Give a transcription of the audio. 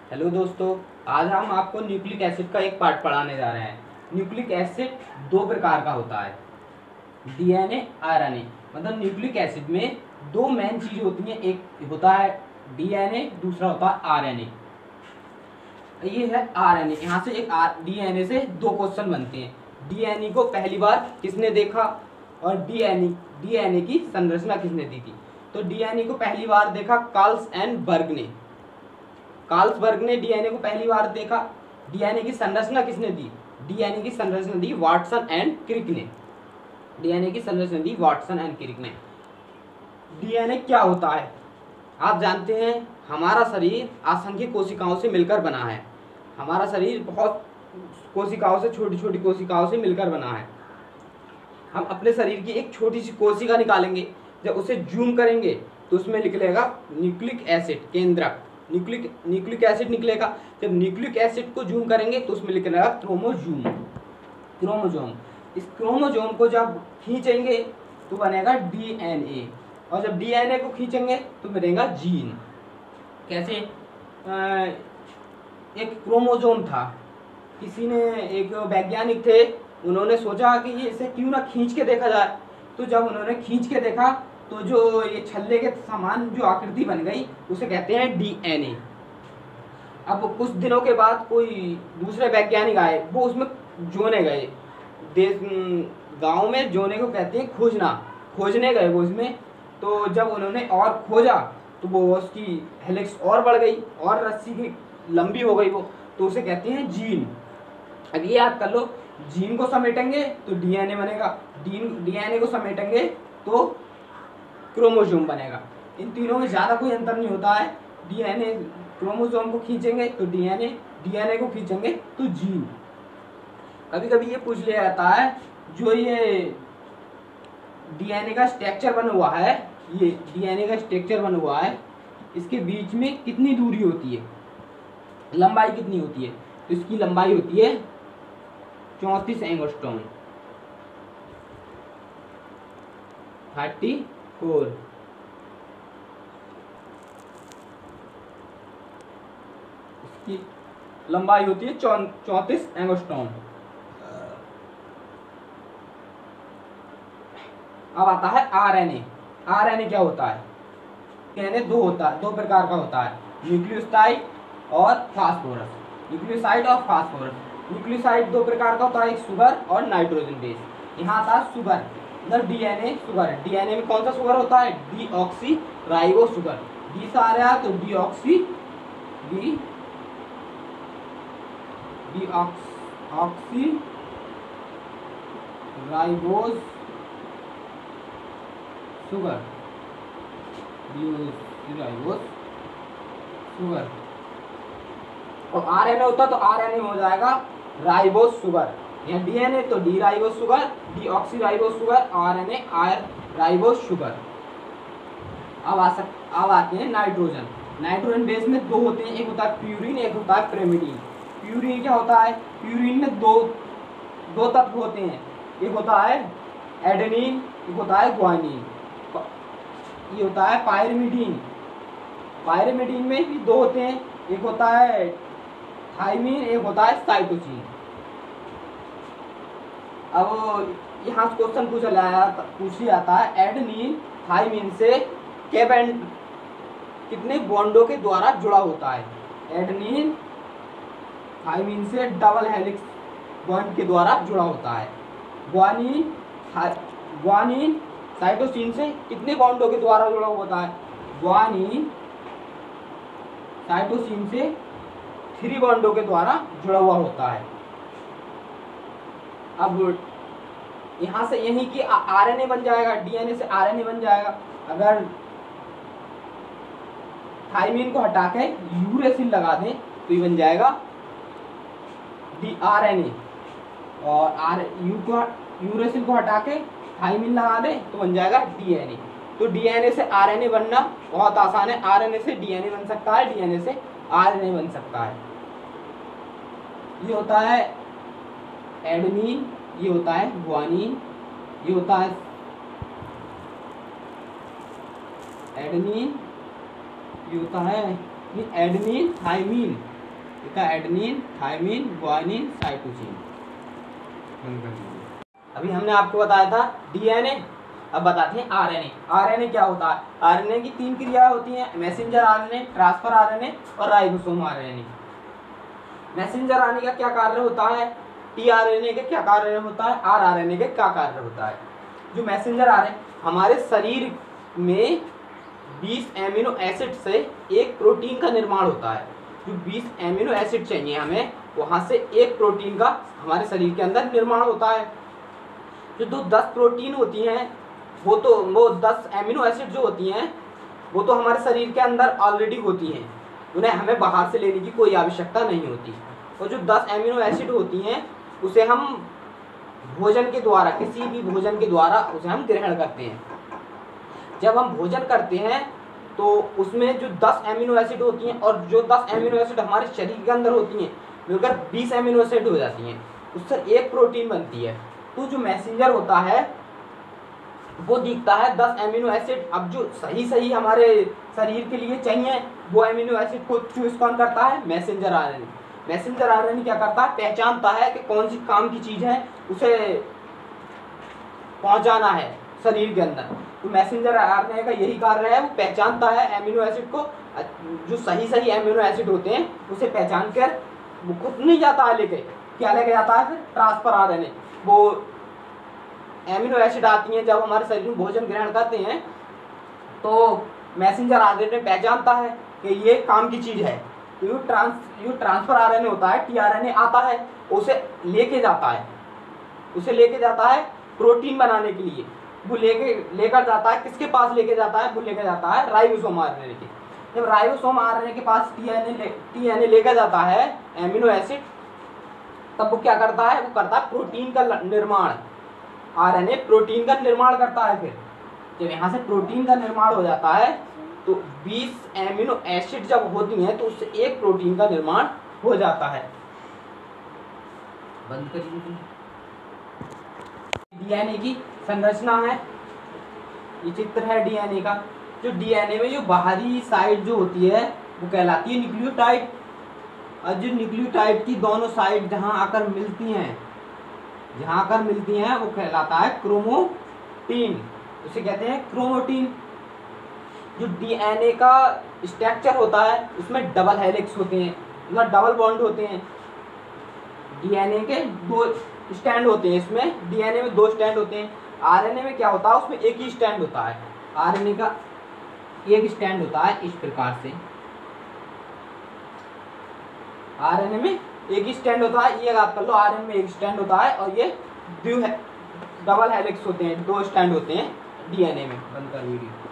Hello दोस्तों, आज हम आपको न्यूक्लिक एसिड का एक पार्ट पढ़ाने जा रहे हैं। न्यूक्लिक एसिड दो प्रकार का होता है, डीएनए, आरएनए। मतलब न्यूक्लिक एसिड में दो मेन चीज होती हैं, एक होता है डीएनए, दूसरा होता है आरएनए। ये है आरएनए। यहाँ से एक डीएनए से दो क्वेश्चन बनते हैं। डीएनए को पहली बार किसने देखा और डीएनए की संरचना किसने दी थी। तो डीएनए को पहली बार देखा कार्ल्स एंड बर्ग ने। कार्ल्सबर्ग ने डीएनए को पहली बार देखा। डीएनए की संरचना किसने दी? डीएनए की संरचना दी वाटसन एंड क्रिक ने। डीएनए की संरचना दी वाटसन एंड क्रिक ने। डीएनए क्या होता है? आप जानते हैं हमारा शरीर असंख्य कोशिकाओं से मिलकर बना है। हमारा शरीर बहुत कोशिकाओं से, छोटी छोटी कोशिकाओं से मिलकर बना है। हम अपने शरीर की एक छोटी सी कोशिका निकालेंगे, जब उसे जूम करेंगे तो उसमें निकलेगा न्यूक्लिक एसिड केंद्रक। न्यूक्लिक एसिड निकलेगा। जब न्यूक्लिक एसिड को जूम करेंगे तो उसमें निकलेगा क्रोमोसोम। इस क्रोमोसोम को जब खींचेंगे तो बनेगा डीएनए, और जब डीएनए को खींचेंगे तो बनेगा जीन। कैसे? एक क्रोमोसोम था, किसी ने, एक वैज्ञानिक थे, उन्होंने सोचा कि ये इसे क्यों ना खींच के देखा जाए। तो जब उन्होंने खींच के देखा तो जो ये छल्ले के समान जो आकृति बन गई उसे कहते हैं डीएनए। अब कुछ दिनों के बाद कोई दूसरे वैज्ञानिक आए, वो उसमें जोने गए। देश गांव में जोने को कहते हैं खोजने गए वो इसमें। तो जब उन्होंने और खोजा तो वो उसकी हेलिक्स और बढ़ गई और रस्सी की लंबी हो गई वो, तो उसे कहते हैं जीन। अब ये याद कर लो, जीन को समेटेंगे तो डीएनए बनेगा, डीएनए को समेटेंगे तो क्रोमोसोम बनेगा। इन तीनों में ज़्यादा कोई अंतर नहीं होता है। डीएनए, क्रोमोसोम को खींचेंगे तो डीएनए, डीएनए को खींचेंगे तो जीन। कभी कभी ये पूछ लिया जाता है, जो ये डीएनए का स्ट्रक्चर बना हुआ है, ये डीएनए का स्ट्रक्चर बना हुआ है, इसके बीच में कितनी दूरी होती है, लंबाई कितनी होती है? तो इसकी लंबाई होती है 34 एंगस्ट्रॉम, 34। इसकी लंबाई होती है 34 एंगस्ट्रॉम। अब आता है आरएनए। आरएनए क्या होता है? डीएनए दो प्रकार का होता है, न्यूक्लियोसाइड और फास्फोरस। न्यूक्लियोसाइड और फास्फोरस। न्यूक्लियोसाइड दो प्रकार का होता है, एक शुगर और नाइट्रोजन बेस। यहाँ आता है शुगर, मतलब डीएनए शुगर। डीएनए में कौन सा शुगर होता है? Deoxy ribo sugar. डी से आ रहा है तो डीऑक्सी राइबोज शुगर, और आरएनए होता तो आरएनए में हो जाएगा राइबोज शुगर। यहाँ डीएनए तो D ribose sugar, deoxy ribose sugar, RNA ribose sugar. अब आते हैं नाइट्रोजन। नाइट्रोजन बेस में दो होते हैं, एक होता है प्यूरिन, एक होता है pyrimidine। प्यूरिन क्या होता है? प्यूरिन में दो तत्व होते हैं, एक होता है एडेनिन, एक होता है ग्वानिन। ये होता है पायरिमिडीन। पायरिमिडीन में भी दो होते हैं, एक होता है थाइमिन, एक होता है साइटोसिन। अब यहाँ से क्वेश्चन पूछ जाता है, एडेनिन थाइमिन से कितने बॉन्डों के द्वारा जुड़ा होता है? एडेनिन थाइमिन से डबल हेलिक्स बॉन्ड के द्वारा जुड़ा होता है। ग्वानिन साइटोसिन से कितने बॉन्डों के द्वारा जुड़ा होता है? ग्वानिन साइटोसिन से 3 बॉन्डों के द्वारा जुड़ा हुआ होता है। अब यहाँ से यही कि आरएनए बन जाएगा, डीएनए से आरएनए बन जाएगा। अगर थाइमिन को हटा के यूरेसिल लगा दें तो ये बन जाएगा आरएनए, और यूरेसिल को हटा के थाइमिन लगा दे तो बन जाएगा डीएनए। तो डीएनए से आरएनए बनना बहुत आसान है। आरएनए से डीएनए बन सकता है, डीएनए से आरएनए बन सकता है। ये होता है एडेनिन, ये होता है ग्वानिन, ये होता है एडेनिन, ये होता है adenine thymine, adenine, thymine, guanine, cytosine. अभी हमने आपको बताया था डीएनए, अब बताते हैं आरएनए। आरएनए क्या होता है? आरएनए की 3 क्रियाएं होती हैं, मैसेंजर आरएनए, ट्रांसफर आरएनए और राइबोसोम आरएनए। मैसेंजर आरएनए का क्या कार्य होता है, टीआरएनए का क्या कार्य होता है, आरआरएनए का क्या कार्य होता है। जो मैसेंजर आरएनए, हमारे शरीर में 20 एमिनो एसिड से एक प्रोटीन का निर्माण होता है। जो 20 एमिनो एसिड चाहिए हमें, वहां से एक प्रोटीन का हमारे शरीर के अंदर निर्माण होता है। जो 10 प्रोटीन होती हैं, वो 10 एमिनो एसिड जो होती हैं, वो तो हमारे शरीर के अंदर ऑलरेडी होती हैं, उन्हें हमें बाहर से लेने की कोई आवश्यकता नहीं होती। और जो 10 एमिनो एसिड होती हैं, उसे हम भोजन के द्वारा, किसी भी भोजन के द्वारा उसे हम ग्रहण करते हैं। जब हम भोजन करते हैं तो उसमें जो 10 एमिनो एसिड होती हैं, और जो 10 एमिनो एसिड हमारे शरीर के अंदर होती हैं, मिलकर 20 एमिनो एसिड हो जाती हैं, उससे एक प्रोटीन बनती है। तो जो मैसेंजर होता है वो दिखता है 10 एमिनो एसिड। अब जो सही हमारे शरीर के लिए चाहिए, वो एमिनो एसिड को चूज कौन करता है? Messenger RNA. मैसेंजर आरएनए क्या करता है? पहचानता है कि कौन सी काम की चीज है, उसे पहुंचाना है शरीर के अंदर। तो मैसेंजर आरएनए का यही कार्य है, वो पहचानता है एमिनो एसिड को, जो सही एमिनो एसिड होते हैं उसे पहचान कर वो खुद नहीं जाता है लेके, क्या लेके जाता है? फिर ट्रांसफर आरएनए। वो एमिनो एसिड आती हैं, जब हमारे शरीर में भोजन ग्रहण करते हैं तो मैसेंजर आरएनए पहचानता है कि ये काम की चीज है। तो ये ट्रांसफर आरएनए होता है, टीआरएनए आता है, उसे लेके जाता है प्रोटीन बनाने के लिए। वो लेकर जाता है, किसके पास लेके जाता है? वो लेकर जाता है राइबोसोम आरएनए के। जब राइबोसोम आरएनए के पास टीएनए लेकर जाता है एमिनो एसिड, तब वो क्या करता है? वो करता है प्रोटीन का निर्माण। आरएनए प्रोटीन का निर्माण करता है। फिर जब यहाँ से प्रोटीन का निर्माण हो जाता है तो 20 एमिनो एसिड जब होती हैं तो उससे एक प्रोटीन का निर्माण हो जाता है। बंद करिए। डीएनए की संरचना है, ये चित्र है डीएनए का। जो डीएनए में जो बाहरी साइड जो होती है वो कहलाती है न्यूक्लियोटाइड, और जो न्यूक्लियोटाइड की दोनों साइड जहाँ आकर मिलती हैं वो कहलाता है क्रोमोटीन, उसे कहते हैं क्रोमोटीन। जो डीएनए का स्ट्रक्चर होता है उसमें डबल हेलिक्स होते हैं, मतलब डबल बॉन्ड होते हैं। डीएनए के 2 स्टैंड होते हैं, इसमें डीएनए में 2 स्टैंड होते हैं। आरएनए में क्या होता है? उसमें एक ही स्टैंड होता है। आरएनए का एक स्टैंड होता है इस प्रकार से, आरएनए में एक ही स्टैंड होता है, ये याद कर लो, आरएनए में एक स्टैंड होता है, और ये डबल हेलिक्स होते हैं, 2 स्टैंड होते हैं डीएनए में। बंद कर वीडियो।